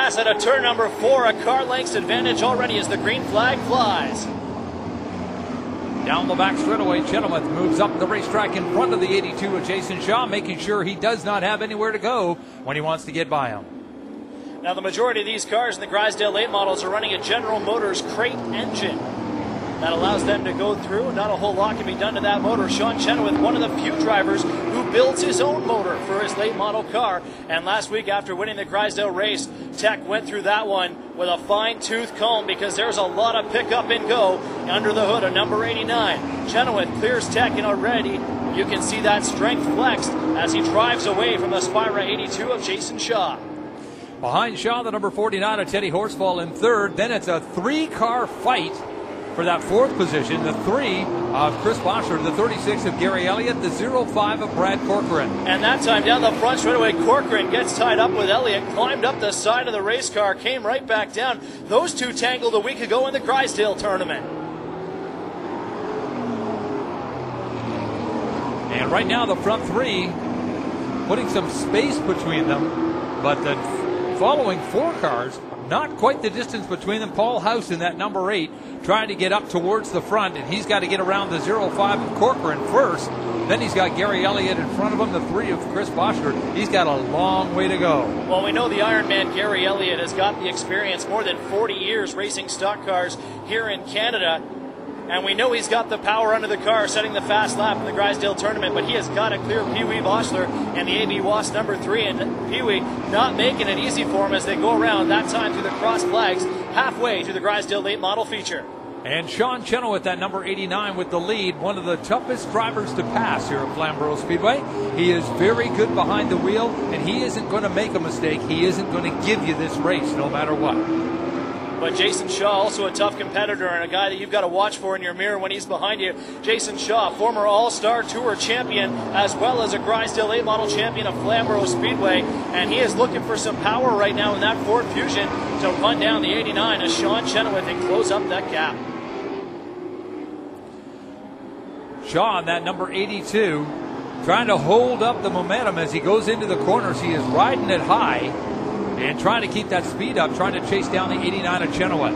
pass out of turn number 4. A car length's advantage already as the green flag flies. Down the back straightaway, Chenoweth moves up the racetrack in front of the 82 of Jason Shaw, making sure he does not have anywhere to go when he wants to get by him. Now the majority of these cars in the Grisdale Late Models are running a General Motors crate engine. That allows them to go through. Not a whole lot can be done to that motor. Sean Chenoweth, one of the few drivers who builds his own motor for his late model car. And last week after winning the Grisdale race, Tech went through that one with a fine-tooth comb because there's a lot of pick up and go under the hood of number 89. Chenoweth clears Tech, and already you can see that strength flexed as he drives away from the Spira 82 of Jason Shaw. Behind Shaw, the number 49 of Teddy Horsfall in third. Then it's a 3-car fight for that 4th position. The 3 of Chris Boschler, the 36 of Gary Elliott, the 05 of Brad Corcoran. And that time down the front straightaway, Corcoran gets tied up with Elliott, climbed up the side of the race car, came right back down. Those two tangled a week ago in the Grisdale tournament. And right now the front 3 putting some space between them, but the following 4 cars, not quite the distance between them. Paul House in that number 8 trying to get up towards the front, and he's got to get around the 05 of Corcoran first. Then he's got Gary Elliott in front of him, the 3 of Chris Boschler. He's got a long way to go. Well, we know the Ironman Gary Elliott has got the experience, more than 40 years racing stock cars here in Canada. And we know he's got the power under the car, setting the fast lap in the Grisdale tournament, but he has got to clear Pee Wee Boschler and the AB Wasp number 3, and Pee Wee not making it easy for him as they go around, that time through the cross flags, halfway through the Grisdale Late Model feature. And Sean Chenoweth, that number 89 with the lead, one of the toughest drivers to pass here at Flamboro Speedway. He is very good behind the wheel, and he isn't going to make a mistake. He isn't going to give you this race no matter what. But Jason Shaw, also a tough competitor and a guy that you've got to watch for in your mirror when he's behind you. Jason Shaw, former All-Star Tour champion, as well as a Grisdale Late Model champion of Flamboro Speedway. And he is looking for some power right now in that Ford Fusion to run down the 89 as Sean Chenoweth and close up that gap. Shaw, that number 82, trying to hold up the momentum as he goes into the corners. He is riding it high and trying to keep that speed up, trying to chase down the 89 of Chenoweth.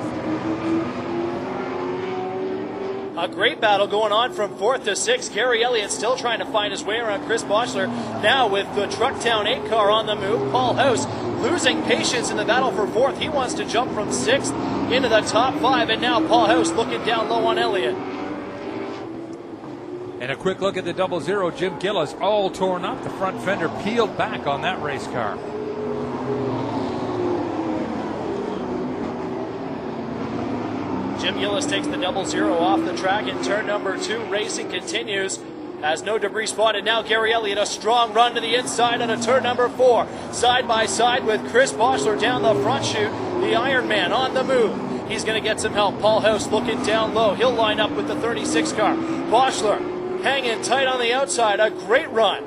A great battle going on from 4th to 6th. Gary Elliott still trying to find his way around Chris Boschler. Now with the Trucktown 8 car on the move, Paul House losing patience in the battle for 4th. He wants to jump from 6th into the top 5, and now Paul House looking down low on Elliott. And a quick look at the 00, Jim Gillis, all torn up. The front fender peeled back on that race car. Jim Gillis takes the 00 off the track in turn number 2. Racing continues as no debris spotted. Now Gary Elliott, a strong run to the inside out of turn number 4. Side by side with Chris Boschler down the front chute. The Ironman on the move. He's going to get some help. Paul House looking down low. He'll line up with the 36 car. Boschler hanging tight on the outside. A great run.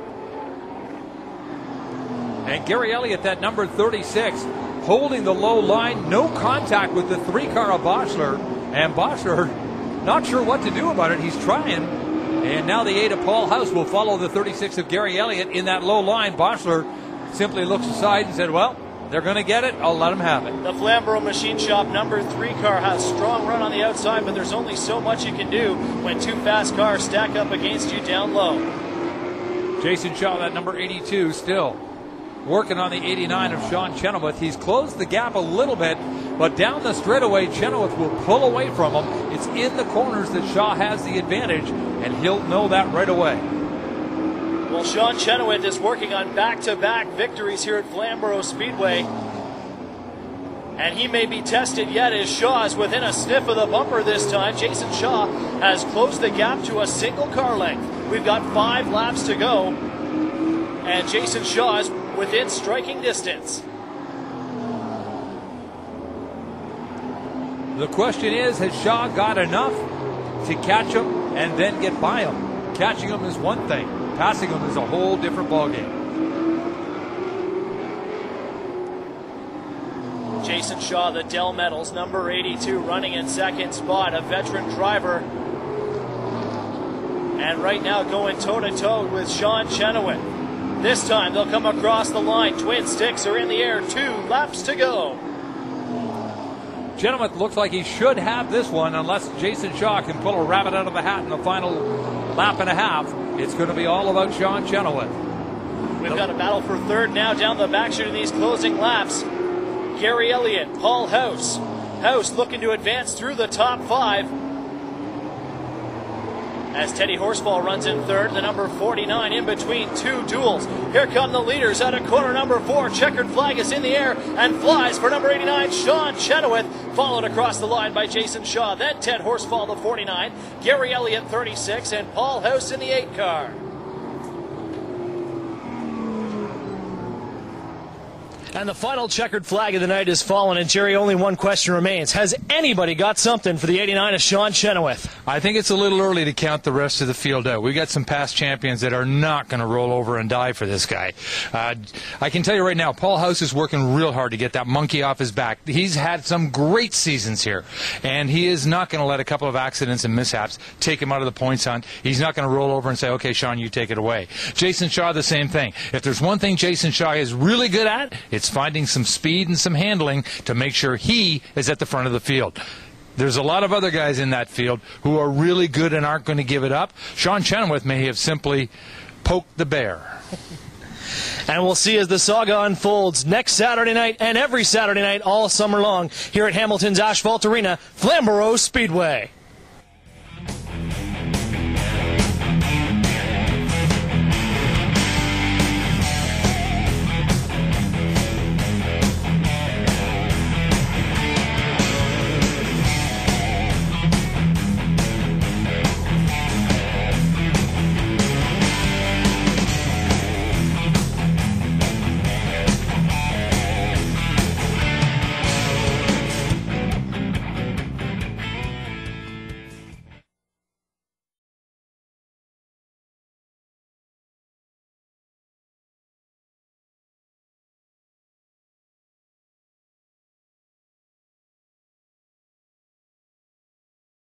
And Gary Elliott, that number 36, holding the low line. No contact with the 3 car of Boschler. And Boschler, not sure what to do about it. He's trying. And now the 8 of Paul House will follow the 36 of Gary Elliott in that low line. Boschler simply looks aside and said, well, they're going to get it. I'll let them have it. The Flamboro Machine Shop number 3 car has strong run on the outside, but there's only so much you can do when 2 fast cars stack up against you down low. Jason Shaw, that number 82, still working on the 89 of Sean Chenoweth. He's closed the gap a little bit, but down the straightaway, Chenoweth will pull away from him. It's in the corners that Shaw has the advantage, and he'll know that right away. Well, Sean Chenoweth is working on back-to-back victories here at Flamboro Speedway. And he may be tested yet as Shaw is within a sniff of the bumper this time. Jason Shaw has closed the gap to a single car length. We've got 5 laps to go. And Jason Shaw is within striking distance. The question is, has Shaw got enough to catch him and then get by him? Catching him is one thing. Passing him is a whole different ballgame. Jason Shaw, the Dell Metals, number 82, running in second spot, a veteran driver. And right now going toe-to-toe with Sean Chenoweth. This time they'll come across the line. Twin sticks are in the air. 2 laps to go. Chenoweth looks like he should have this one unless Jason Shaw can pull a rabbit out of the hat in the final lap and a half. It's going to be all about Sean Chenoweth. We've got a battle for third now down the backstretch of these closing laps. Gary Elliott, Paul House. House looking to advance through the top 5. As Teddy Horsfall runs in third, the number 49 in between two duels. Here come the leaders out of corner number 4. Checkered flag is in the air and flies for number 89, Sean Chenoweth, followed across the line by Jason Shaw. Then Ted Horsfall, the 49, Gary Elliott, 36, and Paul House in the 8 car. And the final checkered flag of the night is fallen, and Jerry, only one question remains. Has anybody got something for the 89 of Sean Chenoweth? I think it's a little early to count the rest of the field out. We've got some past champions that are not going to roll over and die for this guy. I can tell you right now, Paul House is working real hard to get that monkey off his back. He's had some great seasons here, and he is not going to let a couple of accidents and mishaps take him out of the points hunt. He's not going to roll over and say, okay, Sean, you take it away. Jason Shaw, the same thing. If there's one thing Jason Shaw is really good at, it's finding some speed and some handling to make sure he is at the front of the field. There's a lot of other guys in that field who are really good and aren't going to give it up. Sean Chenoweth may have simply poked the bear. And we'll see as the saga unfolds next Saturday night and every Saturday night all summer long here at Hamilton's Asphalt Arena, Flamboro Speedway.